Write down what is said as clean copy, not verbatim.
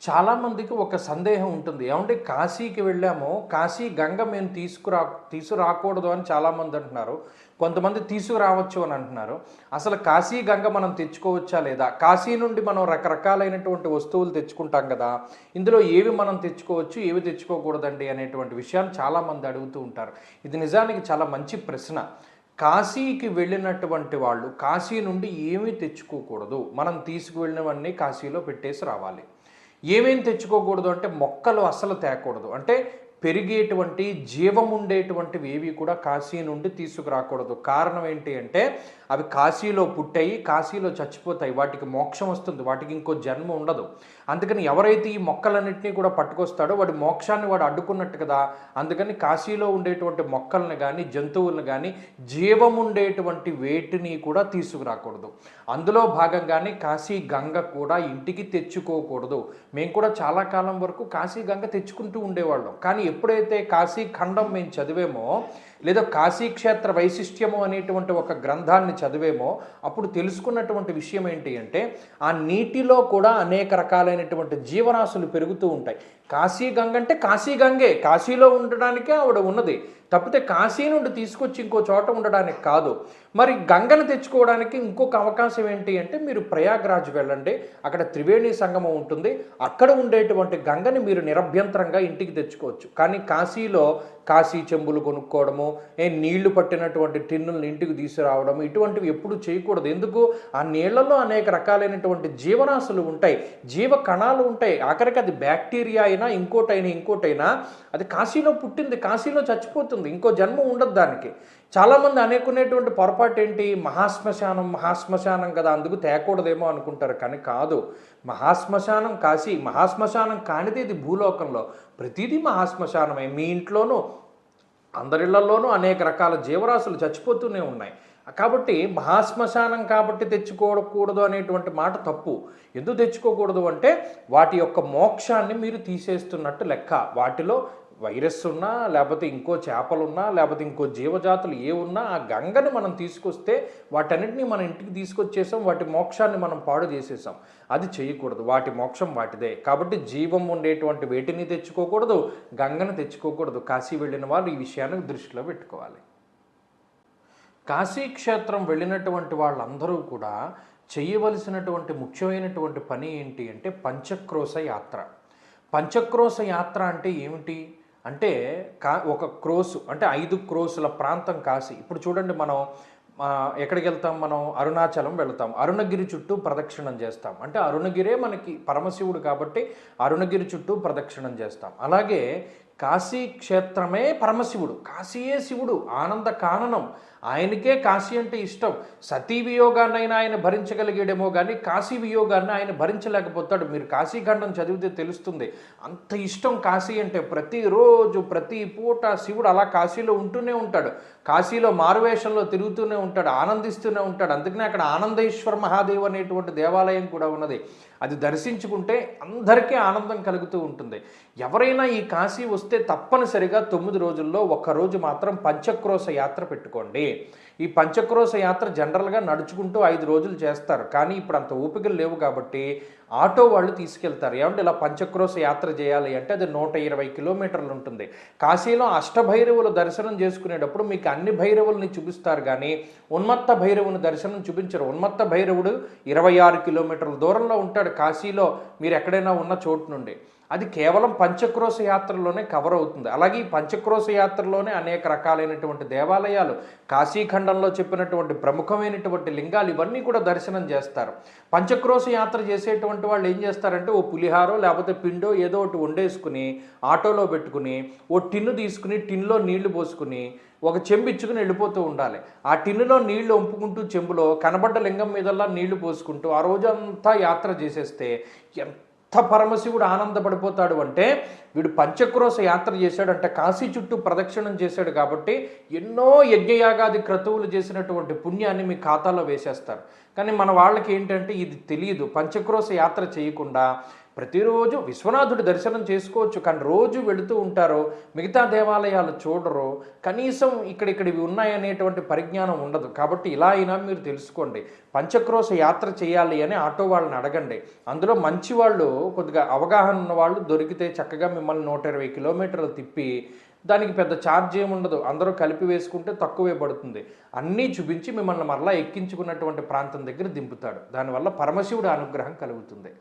చాలామందికి ఒక సందేహం ఉంటుంది. ఏమంటే కాశీకి వెళ్ళాము, కాశీ గంగ మేము తీసుకురాకూడదు అని చాలామంది అంటున్నారు. కొంతమంది తీసుకురావచ్చు అని అంటున్నారు. అసలు కాశీ గంగ మనం తెచ్చుకోవచ్చా లేదా? కాశీ నుండి మనం రకరకాలైనటువంటి వస్తువులు తెచ్చుకుంటాం కదా! ఇందులో ఏవి మనం తెచ్చుకోవచ్చు, ఏవి తెచ్చుకోకూడదండి అనేటువంటి విషయాన్ని చాలామంది అడుగుతూ ఉంటారు. ఇది నిజానికి చాలా మంచి ప్రశ్న. కాశీకి వెళ్ళినటువంటి వాళ్ళు కాశీ నుండి ఏమీ తెచ్చుకోకూడదు. మనం తీసుకువెళ్ళినవన్నీ కాశీలో పెట్టేసి రావాలి. ఏమేం తెచ్చుకోకూడదు అంటే మొక్కలు అస్సలు తేకూడదు. అంటే పెరిగేటువంటి జీవం ఉండేటువంటివి ఏవి కూడా కాశీ నుండి తీసుకురాకూడదు. కారణం ఏంటి అంటే అవి కాశీలో పుట్టాయి, కాశీలో చచ్చిపోతాయి. వాటికి మోక్షం వస్తుంది, వాటికి ఇంకో జన్మ ఉండదు. అందుకని ఎవరైతే ఈ మొక్కలన్నింటినీ కూడా పట్టుకొస్తాడో వాడి మోక్షాన్ని వాడు అడ్డుకున్నట్టు కదా. అందుకని కాశీలో ఉండేటువంటి మొక్కలను కానీ జంతువులను కానీ జీవం ఉండేటువంటి వేటిని కూడా తీసుకురాకూడదు. అందులో భాగంగానే కాశీ గంగ కూడా ఇంటికి తెచ్చుకోకూడదు. మేము కూడా చాలా కాలం వరకు కాశీ గంగ తెచ్చుకుంటూ ఉండేవాళ్ళం. కానీ ఎప్పుడైతే కాశీ ఖండం మేము చదివేమో, లేదా కాశీక్షేత్ర వైశిష్ట్యము అనేటువంటి ఒక గ్రంథాన్ని చదివేమో, అప్పుడు తెలుసుకున్నటువంటి విషయం ఏంటి అంటే ఆ నీటిలో కూడా అనేక రకాలైనటువంటి జీవరాశులు పెరుగుతూ ఉంటాయి. కాశీ గంగ అంటే కాశీ గంగే, కాశీలో ఉండడానికే ఆవిడ ఉన్నది, తప్పితే కాశీ నుండి తీసుకొచ్చి ఇంకో చోట ఉండడానికి కాదు. మరి గంగను తెచ్చుకోవడానికి ఇంకొక అవకాశం ఏంటి అంటే మీరు ప్రయాగ్రాజ్ వెళ్ళండి, అక్కడ త్రివేణి సంగమం ఉంటుంది. అక్కడ ఉండేటువంటి గంగని మీరు నిరభ్యంతరంగా ఇంటికి తెచ్చుకోవచ్చు. కానీ కాశీలో కాశీ చెంబులు కొనుక్కోవడము, నీళ్లు పట్టినటువంటి టిన్నులను ఇంటికి తీసుకురావడం, ఇటువంటివి ఎప్పుడు చేయకూడదు. ఎందుకు? ఆ నీళ్లలో అనేక రకాలైనటువంటి జీవరాశులు ఉంటాయి, జీవ కణాలు ఉంటాయి. ఆఖరికి అది బ్యాక్టీరియా అయినా ఇంకోటైనా అది కాశీలో పుట్టింది, కాశీలో చచ్చిపోతుంది, ఇంకో జన్మ ఉండదు దానికి. చాలామంది అనుకునేటువంటి పొరపాటు ఏంటి, మహాశ్మశానం కదా అందుకు తేకూడదేమో అనుకుంటారు. కానీ కాదు. మహాశ్మశానం కాశీ, మహాశ్మశానం కానిది ఇది భూలోకంలో. ప్రతిదీ మహాశ్మశానమే. మీ ఇంట్లోనూ అందరిళ్లలోనూ అనేక రకాల జీవరాశులు చచ్చిపోతూనే ఉన్నాయి. కాబట్టి మహాశ్మశానం కాబట్టి తెచ్చుకోకూడదు అనేటువంటి మాట తప్పు. ఎందుకు తెచ్చుకోకూడదు అంటే వాటి యొక్క మోక్షాన్ని మీరు తీసేస్తున్నట్టు లెక్క. వాటిలో వైరస్ ఉన్నా, లేకపోతే ఇంకో చేపలున్నా, లేకపోతే ఇంకో జీవజాతులు ఏ ఉన్నా ఆ గంగని మనం తీసుకొస్తే వాటన్నిటిని మన ఇంటికి తీసుకొచ్చేసాం, వాటి మోక్షాన్ని మనం పాడు చేసేసాం. అది చేయకూడదు. వాటి మోక్షం వాటిదే. కాబట్టి జీవం ఉండేటువంటి వేటిని తెచ్చుకోకూడదు, గంగను తెచ్చుకోకూడదు. కాశీ వెళ్ళిన వాళ్ళు ఈ విషయాన్ని దృష్టిలో పెట్టుకోవాలి. కాశీక్షేత్రం వెళ్ళినటువంటి వాళ్ళందరూ కూడా చేయవలసినటువంటి ముఖ్యమైనటువంటి పని ఏంటి అంటే పంచక్రోశ యాత్ర. పంచక్రోశ యాత్ర అంటే ఏమిటి అంటే ఒక క్రోసు అంటే 5 క్రోసుల ప్రాంతం కాశీ. ఇప్పుడు చూడండి, మనం ఎక్కడికి వెళ్తాం? మనం అరుణాచలం వెళతాం, అరుణగిరి చుట్టూ ప్రదక్షిణం చేస్తాం. అంటే అరుణగిరే మనకి పరమశివుడు కాబట్టి అరుణగిరి చుట్టూ ప్రదక్షిణం చేస్తాం. అలాగే కాశీ క్షేత్రమే పరమశివుడు, కాశీయే శివుడు, ఆనంద కాననం. ఆయనకే కాశీ అంటే ఇష్టం. సతీ వియోగాన్నైనా ఆయన భరించగలిగాడేమో కానీ కాశీ వియోగాన్ని ఆయన భరించలేకపోతాడు. మీరు కాశీఖండం చదివితే తెలుస్తుంది. అంత ఇష్టం కాశీ అంటే. ప్రతిరోజు ప్రతి పూట శివుడు అలా కాశీలో ఉంటూనే ఉంటాడు. కాశీలో మారువేషంలో తిరుగుతూనే ఉంటాడు, ఆనందిస్తూనే ఉంటాడు. అందుకనే అక్కడ ఆనందేశ్వర మహాదేవ్ అనేటువంటి దేవాలయం కూడా ఉన్నది. అది దర్శించుకుంటే అందరికీ ఆనందం కలుగుతూ ఉంటుంది. ఎవరైనా ఈ కాశీ వస్తే తప్పనిసరిగా 9 రోజుల్లో ఒక్కరోజు మాత్రం పంచక్రోశ యాత్ర పెట్టుకోండి. ఈ పంచక్రోశ యాత్ర జనరల్గా నడుచుకుంటూ 5 రోజులు చేస్తారు. కానీ ఇప్పుడు అంత ఓపికలు లేవు కాబట్టి ఆటో వాళ్ళు తీసుకెళ్తారు. ఏమంటే ఇలా పంచక్రోశ యాత్ర చేయాలి అంటే అది 120 కిలోమీటర్లు ఉంటుంది. కాశీలో అష్టభైరవుల దర్శనం చేసుకునేటప్పుడు మీకు అన్ని భైరవుల్ని చూపిస్తారు కానీ ఉన్మత్త భైరవుని దర్శనం చూపించరు. ఉన్మత్త భైరవుడు 26 కిలోమీటర్ల దూరంలో ఉంటాడు కాశీలో మీరు ఎక్కడైనా ఉన్న చోటు నుండి. అది కేవలం పంచక్రోశ యాత్రలోనే కవర్ అవుతుంది. అలాగే ఈ పంచక్రోశ యాత్రలోనే అనేక రకాలైనటువంటి దేవాలయాలు, కాశీఖండంలో చెప్పినటువంటి ప్రముఖమైనటువంటి లింగాలు ఇవన్నీ కూడా దర్శనం చేస్తారు. పంచక్రోశ యాత్ర చేసేటువంటి వాళ్ళు ఏం చేస్తారంటే ఓ పులిహారో లేకపోతే పిండో ఏదో ఒకటి వండేసుకుని ఆటోలో పెట్టుకుని ఓ టిన్ను తీసుకుని టిన్లో నీళ్లు పోసుకుని ఒక చెంబు ఇచ్చుకుని వెళ్ళిపోతూ ఉండాలి. ఆ టిన్నులో నీళ్లు వంపుకుంటూ చెంబులో కనబడ్డ లింగం మీదల్లా నీళ్లు పోసుకుంటూ ఆ రోజంతా యాత్ర చేసేస్తే పరమశివుడు ఆనందపడిపోతాడు. అంటే వీడు పంచక్రోశ యాత్ర చేశాడంటే కాశీ చుట్టూ ప్రదక్షిణం చేశాడు కాబట్టి ఎన్నో యజ్ఞయాగాది క్రతువులు చేసినటువంటి పుణ్యాన్ని మీ ఖాతాలో వేసేస్తారు. కానీ మన వాళ్ళకి ఏంటంటే ఇది తెలియదు. పంచక్రోశ యాత్ర చేయకుండా ప్రతిరోజు విశ్వనాథుడి దర్శనం చేసుకోవచ్చు, కానీ రోజు వెళుతూ ఉంటారో మిగతా దేవాలయాలు చూడరు, కనీసం ఇక్కడివి ఉన్నాయనేటువంటి పరిజ్ఞానం ఉండదు. కాబట్టి ఇలా అయినా మీరు తెలుసుకోండి. పంచక్రోశ యాత్ర చేయాలి అని ఆటో వాళ్ళని అడగండి. అందులో మంచి వాళ్ళు, కొద్దిగా అవగాహన ఉన్న వాళ్ళు దొరికితే చక్కగా మిమ్మల్ని 120 కిలోమీటర్లు తిప్పి, దానికి పెద్ద ఛార్జ్ ఏముండదు, అందరూ కలిపి వేసుకుంటే తక్కువే పడుతుంది, అన్నీ చూపించి మిమ్మల్ని మరలా ఎక్కించుకున్నటువంటి ప్రాంతం దగ్గర దింపుతాడు. దానివల్ల పరమశివుడి అనుగ్రహం కలుగుతుంది.